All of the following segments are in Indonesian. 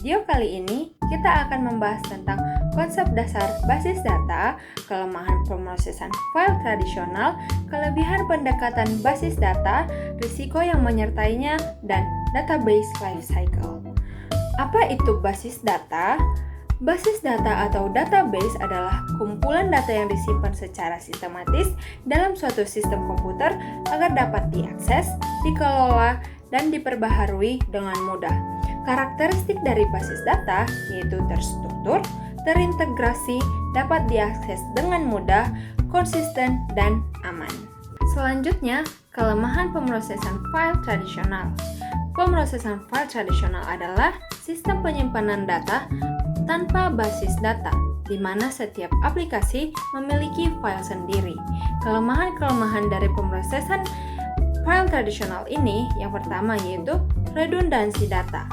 video kali ini, kita akan membahas tentang konsep dasar basis data, kelemahan pemrosesan file tradisional, kelebihan pendekatan basis data, risiko yang menyertainya, dan database lifecycle. Apa itu basis data? Basis data atau database adalah kumpulan data yang disimpan secara sistematis dalam suatu sistem komputer agar dapat diakses, dikelola, dan diperbaharui dengan mudah. Karakteristik dari basis data yaitu terstruktur, terintegrasi, dapat diakses dengan mudah, konsisten, dan aman. Selanjutnya, kelemahan pemrosesan file tradisional. Pemrosesan file tradisional adalah sistem penyimpanan data tanpa basis data, di mana setiap aplikasi memiliki file sendiri. Kelemahan-kelemahan dari pemrosesan file tradisional ini yang pertama yaitu redundansi data.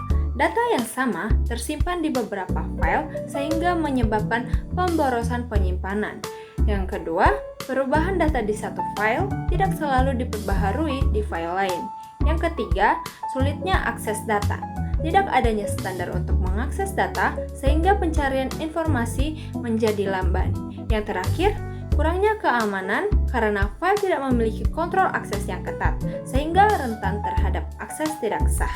Data yang sama tersimpan di beberapa file sehingga menyebabkan pemborosan penyimpanan. Yang kedua, perubahan data di satu file tidak selalu diperbaharui di file lain. Yang ketiga, sulitnya akses data. Tidak adanya standar untuk mengakses data sehingga pencarian informasi menjadi lamban. Yang terakhir, kurangnya keamanan karena file tidak memiliki kontrol akses yang ketat sehingga rentan terhadap akses tidak sah.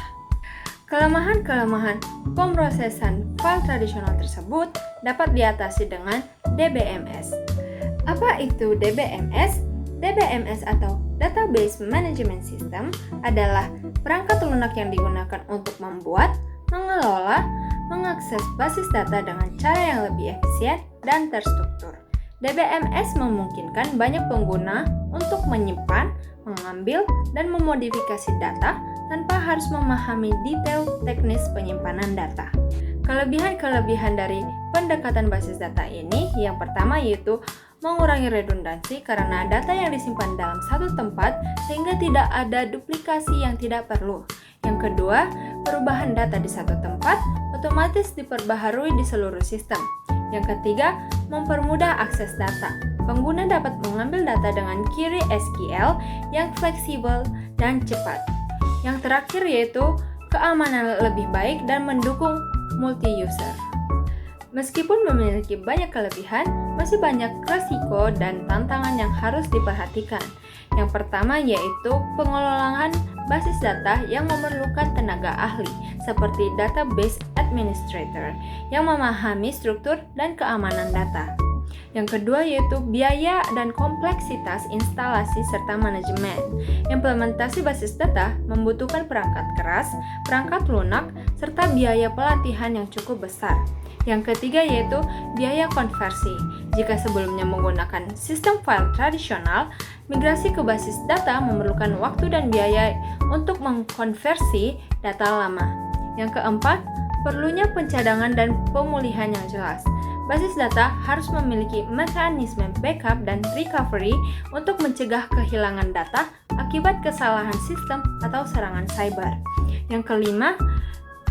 Kelemahan-kelemahan pemrosesan file tradisional tersebut dapat diatasi dengan DBMS. Apa itu DBMS? DBMS atau Database Management System adalah perangkat lunak yang digunakan untuk membuat, mengelola, mengakses basis data dengan cara yang lebih efisien dan terstruktur. DBMS memungkinkan banyak pengguna untuk menyimpan, mengambil, dan memodifikasi data tanpa harus memahami detail teknis penyimpanan data. Kelebihan-kelebihan dari pendekatan basis data ini yang pertama yaitu mengurangi redundansi karena data yang disimpan dalam satu tempat sehingga tidak ada duplikasi yang tidak perlu. Yang kedua, perubahan data di satu tempat otomatis diperbaharui di seluruh sistem. Yang ketiga, mempermudah akses data. Pengguna dapat mengambil data dengan query SQL yang fleksibel dan cepat. Yang terakhir yaitu keamanan lebih baik dan mendukung multi-user. Meskipun memiliki banyak kelebihan, masih banyak resiko dan tantangan yang harus diperhatikan. Yang pertama yaitu pengelolaan basis data yang memerlukan tenaga ahli, seperti database administrator, yang memahami struktur dan keamanan data. Yang kedua yaitu biaya dan kompleksitas instalasi serta manajemen. Implementasi basis data membutuhkan perangkat keras, perangkat lunak, serta biaya pelatihan yang cukup besar. Yang ketiga yaitu biaya konversi. Jika sebelumnya menggunakan sistem file tradisional, migrasi ke basis data memerlukan waktu dan biaya untuk mengkonversi data lama. Yang keempat, perlunya pencadangan dan pemulihan yang jelas. Basis data harus memiliki mekanisme backup dan recovery untuk mencegah kehilangan data akibat kesalahan sistem atau serangan cyber. Yang kelima,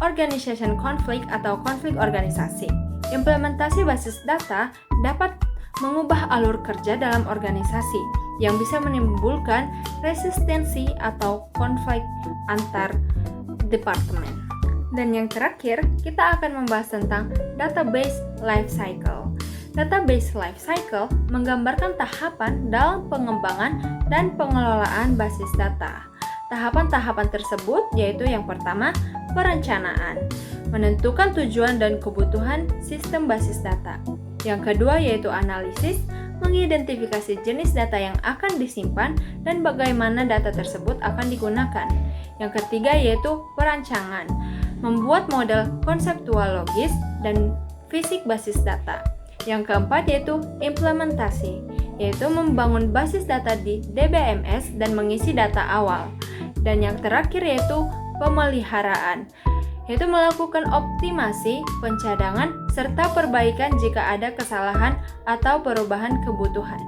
organization conflict atau konflik organisasi. Implementasi basis data dapat mengubah alur kerja dalam organisasi yang bisa menimbulkan resistensi atau konflik antar departemen. Dan yang terakhir, kita akan membahas tentang database lifecycle. Database lifecycle menggambarkan tahapan dalam pengembangan dan pengelolaan basis data. Tahapan-tahapan tersebut yaitu yang pertama, perencanaan, menentukan tujuan dan kebutuhan sistem basis data. Yang kedua yaitu analisis, mengidentifikasi jenis data yang akan disimpan dan bagaimana data tersebut akan digunakan. Yang ketiga yaitu perancangan, membuat model konseptual logis dan fisik basis data. Yang keempat yaitu implementasi, yaitu membangun basis data di DBMS dan mengisi data awal. Dan yang terakhir yaitu pemeliharaan, yaitu melakukan optimasi, pencadangan, serta perbaikan jika ada kesalahan atau perubahan kebutuhan.